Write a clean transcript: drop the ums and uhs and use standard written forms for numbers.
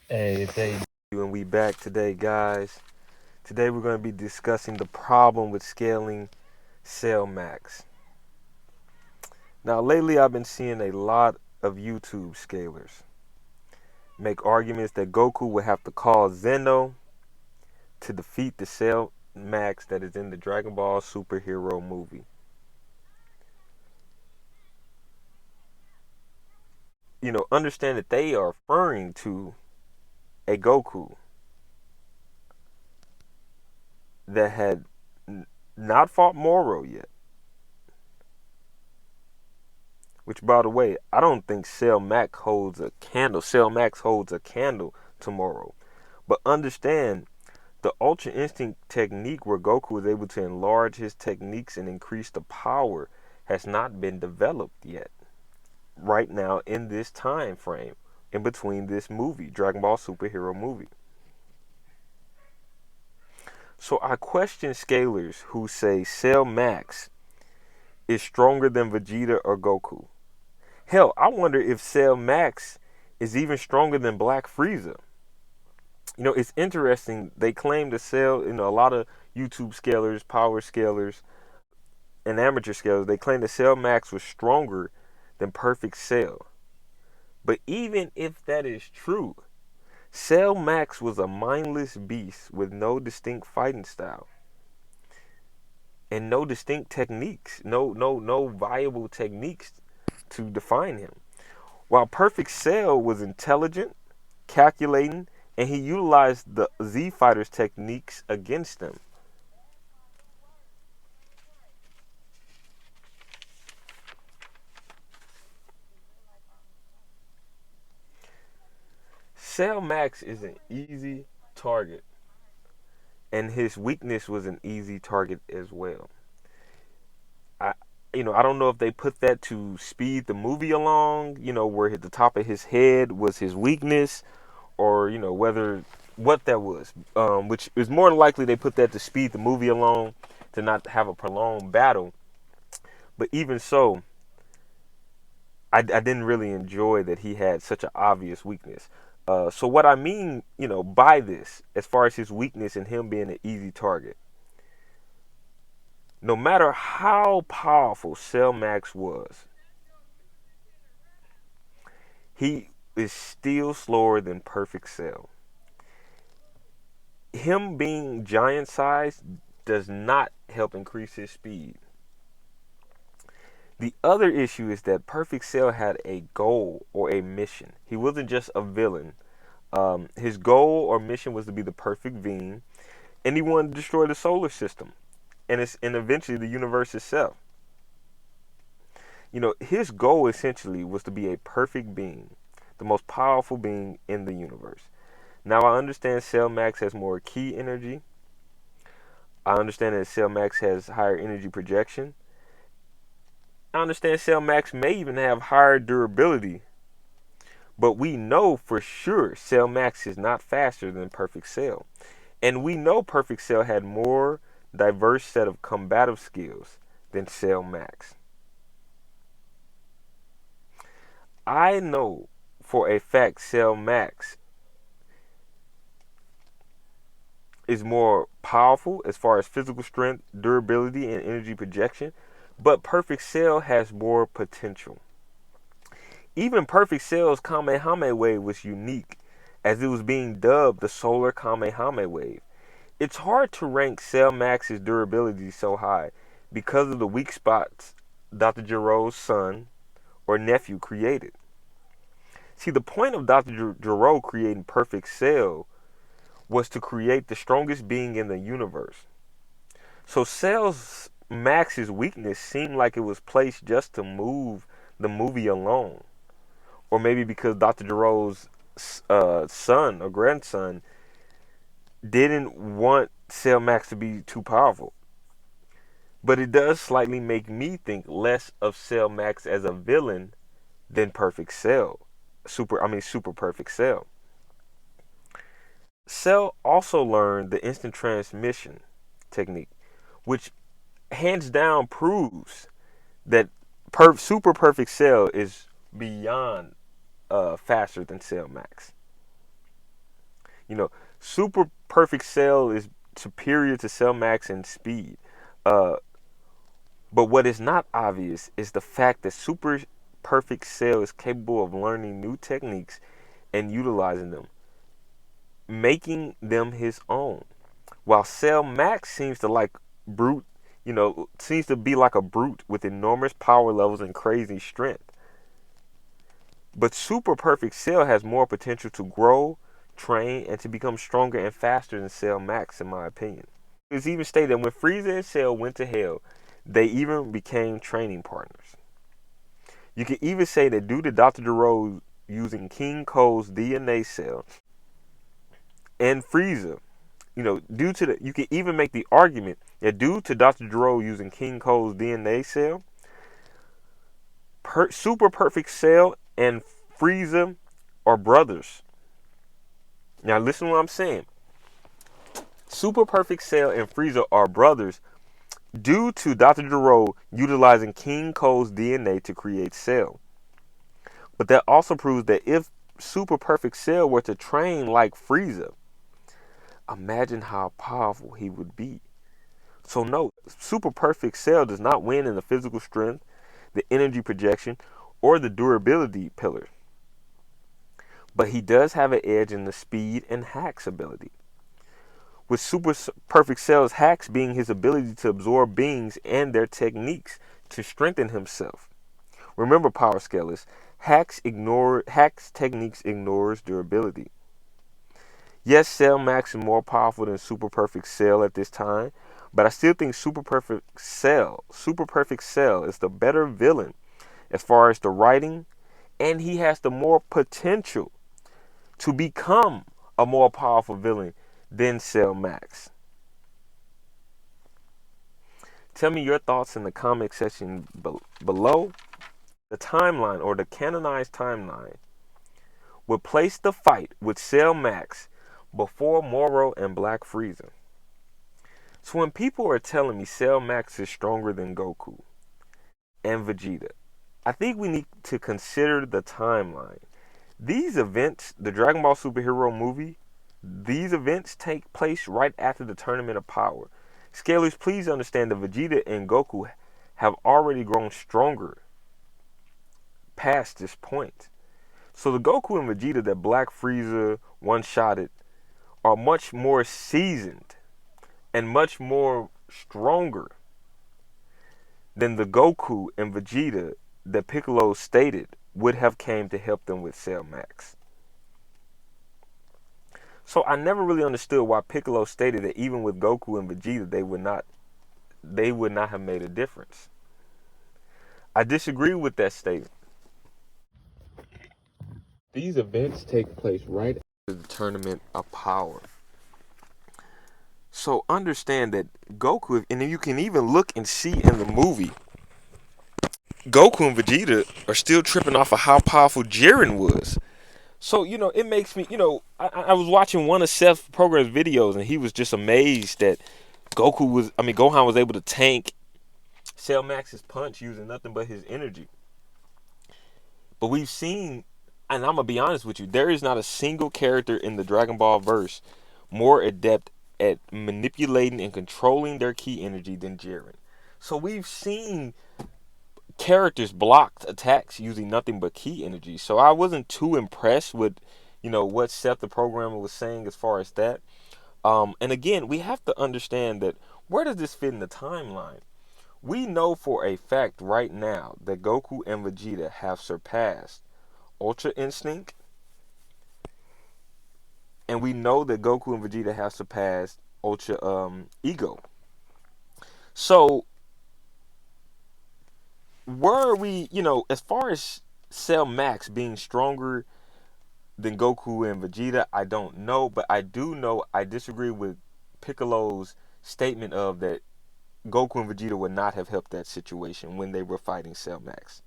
Hey, they And we back today, guys. Today we're going to be discussing the problem with scaling Cell Max. Now, lately I've been seeing a lot of YouTube scalers make arguments that Goku would have to call Zeno to defeat the Cell Max that is in the Dragon Ball superhero movie. Understand that they are referring to a Goku that had not fought Moro yet. Which, by the way, I don't think Cell Max holds a candle. Cell Max holds a candle tomorrow. But understand, the Ultra Instinct technique where Goku was able to enlarge his techniques and increase the power has not been developed yet. Right now, in this time frame, in between this movie, Dragon Ball superhero movie. So I question scalers who say Cell Max is stronger than Vegeta or Goku. Hell, I wonder if Cell Max is even stronger than Black Frieza. It's interesting. They claim to sell, a lot of YouTube scalers, power scalers, and amateur scalers, they claim that Cell Max was stronger than Perfect Cell. But even if that is true, Cell Max was a mindless beast with no distinct fighting style and no distinct techniques, no viable techniques to define him. While Perfect Cell was intelligent, calculating, and he utilized the Z Fighters techniques against them. Cell Max is an easy target, and his weakness was an easy target as well. I, I don't know if they put that to speed the movie along, where the top of his head was his weakness, or whether what that was. Which is more than likely they put that to speed the movie along, to not have a prolonged battle. But even so, I didn't really enjoy that he had such an obvious weakness. So what I mean, by this, as far as his weakness and him being an easy target, no matter how powerful Cell Max was, he is still slower than Perfect Cell. Him being giant size does not help increase his speed. The other issue is that Perfect Cell had a goal or a mission. He wasn't just a villain. His goal or mission was to be the perfect being, and he wanted to destroy the solar system and eventually the universe itself. His goal essentially was to be a perfect being, the most powerful being in the universe. Now I understand Cell Max has more key energy. I understand that Cell Max has higher energy projection. I understand Cell Max may even have higher durability, but we know for sure Cell Max is not faster than Perfect Cell. And we know Perfect Cell had more diverse set of combative skills than Cell Max. I know for a fact Cell Max is more powerful as far as physical strength, durability, and energy projection, but Perfect Cell has more potential. Even Perfect Cell's Kamehameha wave was unique, as it was being dubbed the Solar Kamehameha wave. It's hard to rank Cell Max's durability so high because of the weak spots Dr. Gero's son or nephew created. See, the point of Dr. Gero creating Perfect Cell was to create the strongest being in the universe. So Cell's Max's weakness seemed like it was placed just to move the movie along. Or maybe because Dr. Gero's son or grandson didn't want Cell Max to be too powerful. But it does slightly make me think less of Cell Max as a villain than Perfect Cell. Super Perfect Cell. Cell also learned the instant transmission technique, which hands down proves that Super Perfect Cell is beyond faster than Cell Max. You know, Super Perfect Cell is superior to Cell Max in speed. Uh, but what is not obvious is the fact that Super Perfect Cell is capable of learning new techniques and utilizing them, making them his own. While Cell Max seems to like brute, seems to be like a brute with enormous power levels and crazy strength. But Super Perfect Cell has more potential to grow, train, and to become stronger and faster than Cell Max, in my opinion. It's even stated that when Frieza and Cell went to Hell, they even became training partners. You can even say that due to Dr. Gero using King Cold's DNA cell and Frieza, you can even make the argument that due to Dr. Gero using King Cold's DNA cell, Super Perfect Cell and Frieza are brothers. Now listen to what I'm saying. Super Perfect Cell and Frieza are brothers due to Dr. Gero utilizing King Cold's DNA to create Cell. But that also proves that if Super Perfect Cell were to train like Frieza, imagine how powerful he would be. So no, Super Perfect Cell does not win in the physical strength, the energy projection, or the durability pillar. But he does have an edge in the speed and hacks ability. With Super Perfect Cell's hacks being his ability to absorb beings and their techniques to strengthen himself. Remember, Power Scalers, hacks techniques ignores durability. Yes, Cell Max is more powerful than Super Perfect Cell at this time, but I still think Super Perfect Cell is the better villain as far as the writing, and he has the more potential to become a more powerful villain than Cell Max. Tell me your thoughts in the comment section below. The timeline, or the canonized timeline, would place the fight with Cell Max before Moro and Black Frieza. So when people are telling me Cell Max is stronger than Goku and Vegeta, I think we need to consider the timeline. These events, the Dragon Ball Superhero movie, these events take place right after the Tournament of Power. Scalers, please understand that Vegeta and Goku have already grown stronger past this point. So the Goku and Vegeta that Black Frieza one-shotted are much more seasoned and much more stronger than the Goku and Vegeta that Piccolo stated would have came to help them with Cell Max. So I never really understood why Piccolo stated that even with Goku and Vegeta they would not have made a difference. I disagree with that statement. These events take place right after the Tournament of Power. So understand that Goku, and you can even look and see in the movie, Goku and Vegeta are still tripping off of how powerful Jiren was. So, it makes me, I was watching one of Seth Program's videos and he was just amazed that Gohan was able to tank Cell Max's punch using nothing but his energy. But we've seen, and I'm going to be honest with you, there is not a single character in the Dragon Ball verse more adept at manipulating and controlling their ki energy than Jiren. So we've seen characters blocked attacks using nothing but ki energy. So I wasn't too impressed with, what Seth the programmer was saying as far as that. And again, we have to understand that where does this fit in the timeline? We know for a fact right now that Goku and Vegeta have surpassed Ultra Instinct, and we know that Goku and Vegeta have surpassed Ultra Ego. So were we, as far as Cell Max being stronger than Goku and Vegeta, I don't know, but I do know I disagree with Piccolo's statement of that Goku and Vegeta would not have helped that situation when they were fighting Cell Max.